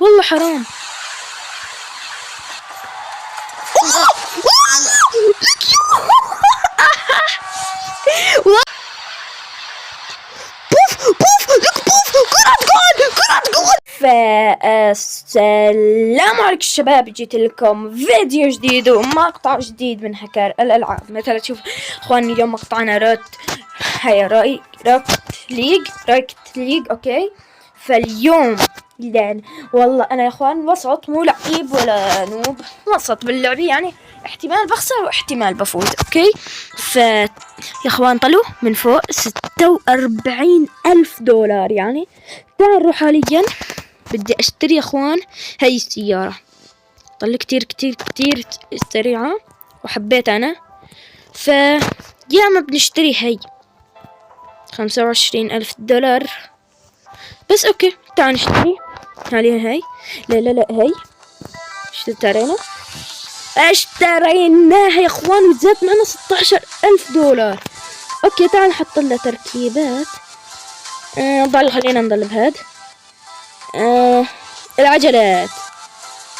والله حرام. فالسلام عليكم الشباب، جيت لكم فيديو جديد ومقطع جديد من هكر الالعاب. مثلا تشوف اخواني اليوم مقطعنا روكت ليج. اوكي، فاليوم يعني والله انا يا اخوان وسط، مو لعيب ولا نوب، وسط باللعبة، يعني احتمال بخسر واحتمال بفوز. اوكي، يا اخوان طلعوا من فوق 46,000 دولار. يعني تعالوا حاليا بدي اشتري يا اخوان هاي السيارة، طلع كتير كتير كتير سريعة وحبيت انا. ياما بنشتري هاي 25,000 دولار بس. اوكي تعال نشتري عليها هاي. لا هاي اشتريناها يا اخوان وزادت معنا 16,000 دولار. اوكي تعال نحط لها تركيبات. خلينا نضل بهاد. العجلات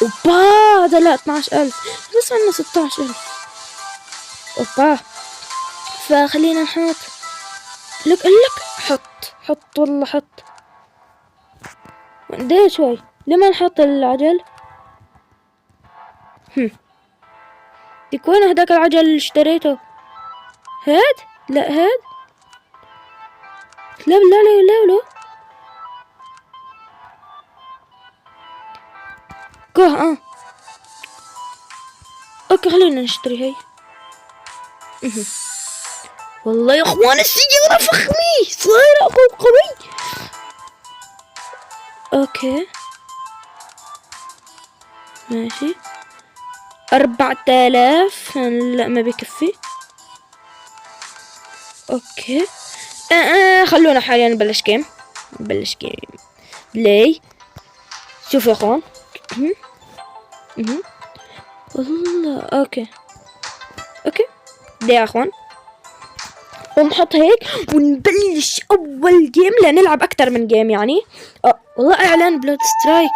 اوبا هذا لا 12,000 بس عنا 16,000. اوبا فخلينا نحط لك حط والله حط ده شوي. لما نحط العجل ديك وين هداك العجل اللي اشتريته؟ هاد لا هاد لا كوه. اوكي خلينا نشتري هاي. والله يا اخوان السيارة فخمي صايرة قوي. اوكي ماشي 4,000 لا ما بيكفي. اوكي خلونا حاليا نبلش جيم بلاي. شوف يا اخوان والله اوكي ده يا اخوان، ونحط هيك ونبلش اول جيم لنلعب اكتر من جيم. يعني والله اعلان بلود سترايك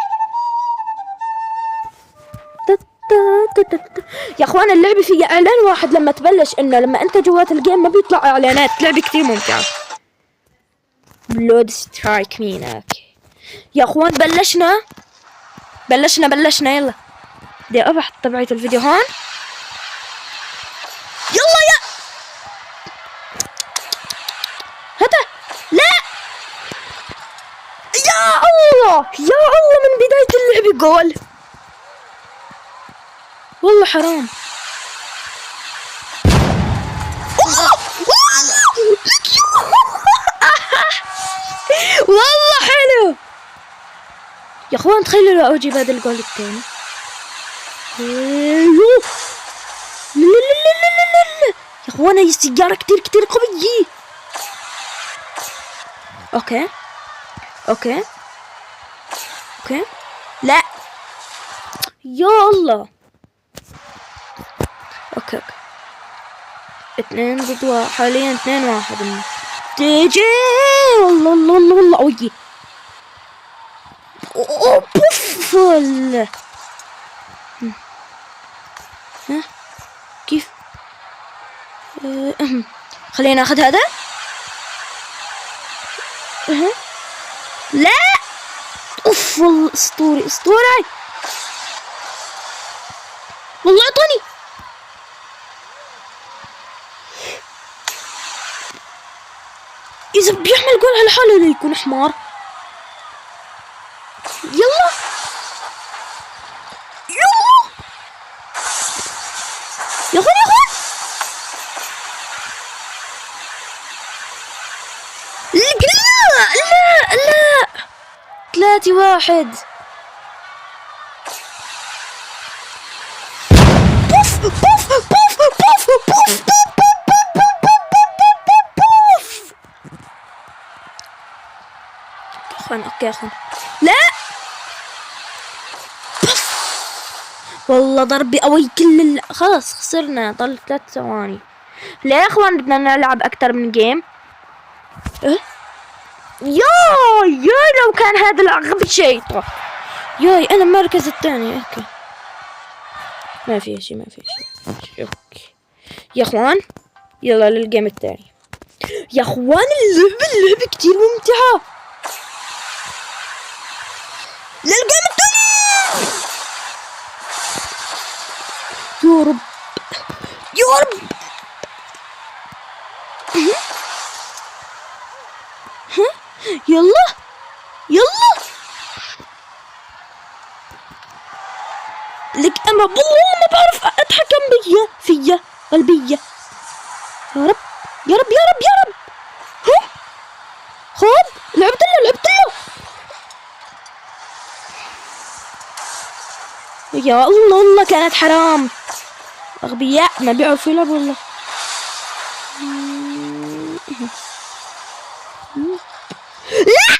يا اخوان. اللعبة فيها اعلان واحد لما تبلش، انه لما انت جوات الجيم ما بيطلع اعلانات. لعبة كتير ممتعة بلود سترايك. مين اوكي يا اخوان بلشنا يلا. بدي ابحث تبعية الفيديو هون. يلا يا هذا لا يا الله من بداية اللعبة جول. والله حرام. والله حلو يا اخوان. تخيلوا لو اجيب هذا الجول الثاني. لا يا اخوان هي السيارة كتير قوية. اوكي لا يا الله. اوكي 2 ضد 1 حاليا 2-1. تيجي والله قوية. بوف كيف خلينا ناخذ هذا. لا اوف والله اسطوري والله اعطوني. اذا بيعمل جول على حاله لا يكون حمار. يلا يا اخوان لا 3-1. اوكي اخوان لا والله ضربي قوي. خلاص خسرنا. ضل 3 ثواني. لا يا اخوان بدنا نلعب اكتر من جيم. يا لو كان هذا الغبي شيطة ياي انا المركز الثاني. اوكي ما في شيء اوكي يا اخوان، يلا للجيم الثاني. يا اخوان اللعبة كتير ممتعة. للجيم الثاني. يا رب يا رب. يلا يلا لك انا والله ما بعرف اتحكم فيا قلبية. يا رب يا رب يا رب يا رب. ها خذ لعبت له. يا الله والله كانت حرام. اغبياء ما بيعرفوا يلعبوا والله. لا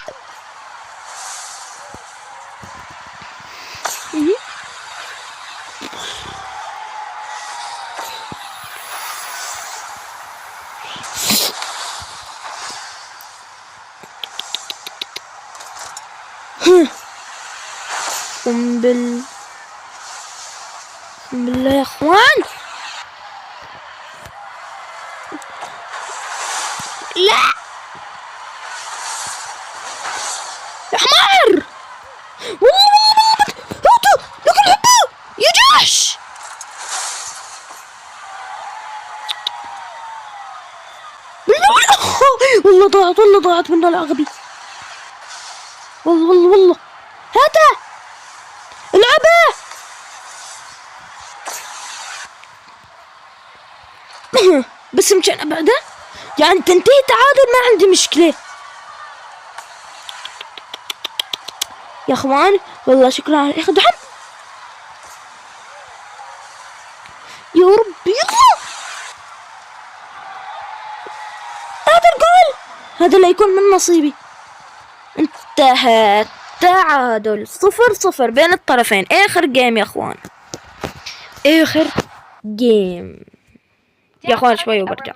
بالله يا اخوان. لا يا حمار والله هاتوا لك الحبة يا جحش. والله ضاعت منه العغبي. والله هاته العبه. بس مشان ابعده يعني تنتهي تعادل ما عندي مشكلة يا اخوان. والله شكرا على الاخ دعم. يا رب يلا هذا الجول، هذا لا يكون من نصيبي. انتهى تعادل 0-0 بين الطرفين. اخر جيم يا اخوان، اخر جيم يا اخوان. شوي وبرجع.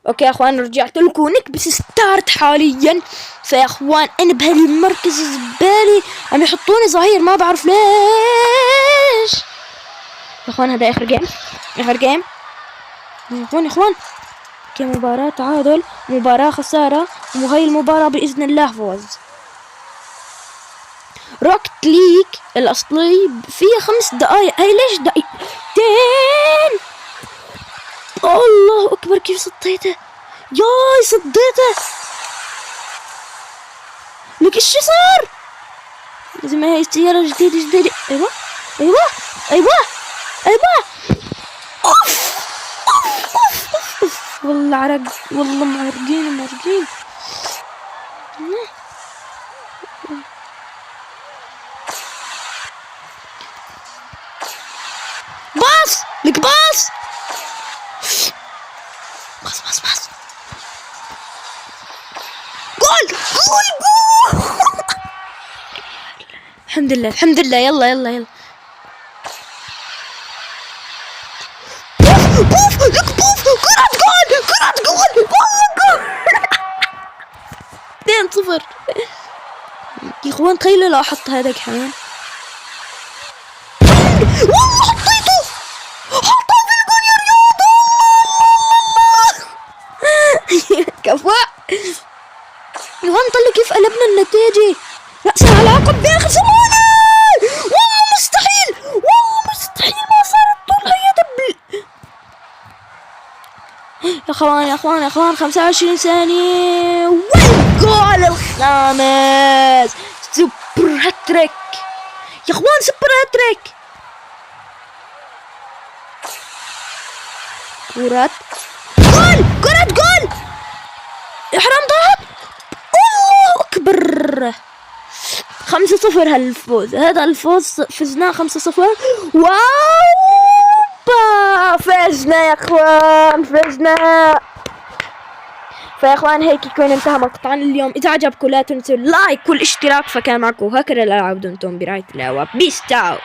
اوكي يا اخوان رجعت لكم نكبس ستارت حاليا. فيا اخوان انا بهالمركز الزبالي عم يحطوني ظهير ما بعرف ليش. يا اخوان هذا اخر جيم يا اخوان كمباراة تعادل، مباراة خسارة، وهي المباراة بإذن الله فوز. روكت ليج الأصلي فيها 5 دقايق. هاي ليش دقيقتين؟ الله أكبر كيف صديته. ياي صديته. لك إيش صار؟ لازم هاي السيارة جديدة. أيوة أوف. والله عرق، والله معرقين. باص لك باص. جول. الحمد لله يلا بوف لك بوف. كرة جول والله جول. 2-0 يا اخوان. تخيلوا لو احط هذاك كمان. والله حطيته في الجول يا رياض. كفاء يا اخوان. طلع كيف قلبنا النتيجة. رأس العلاقة بآخر ثواني. والله مستحيل ما صارت طول هي يا اخوان 25 ثانية والجول الخامس. سوبر هاتريك يا اخوان. سوبر هاتريك. كرة جول. احرام ضاعت. الله اكبر. 5-0 هالفوز. هذا الفوز فزنا 5-0. واو فزنا يا اخوان فزنا. فيا اخوان هيك يكون انتهى مقطعنا اليوم. اذا عجبكم لا تنسوا اللايك والاشتراك. فكان معكم هاكر الالعاب دمتم برعاية الله وبيس تاو.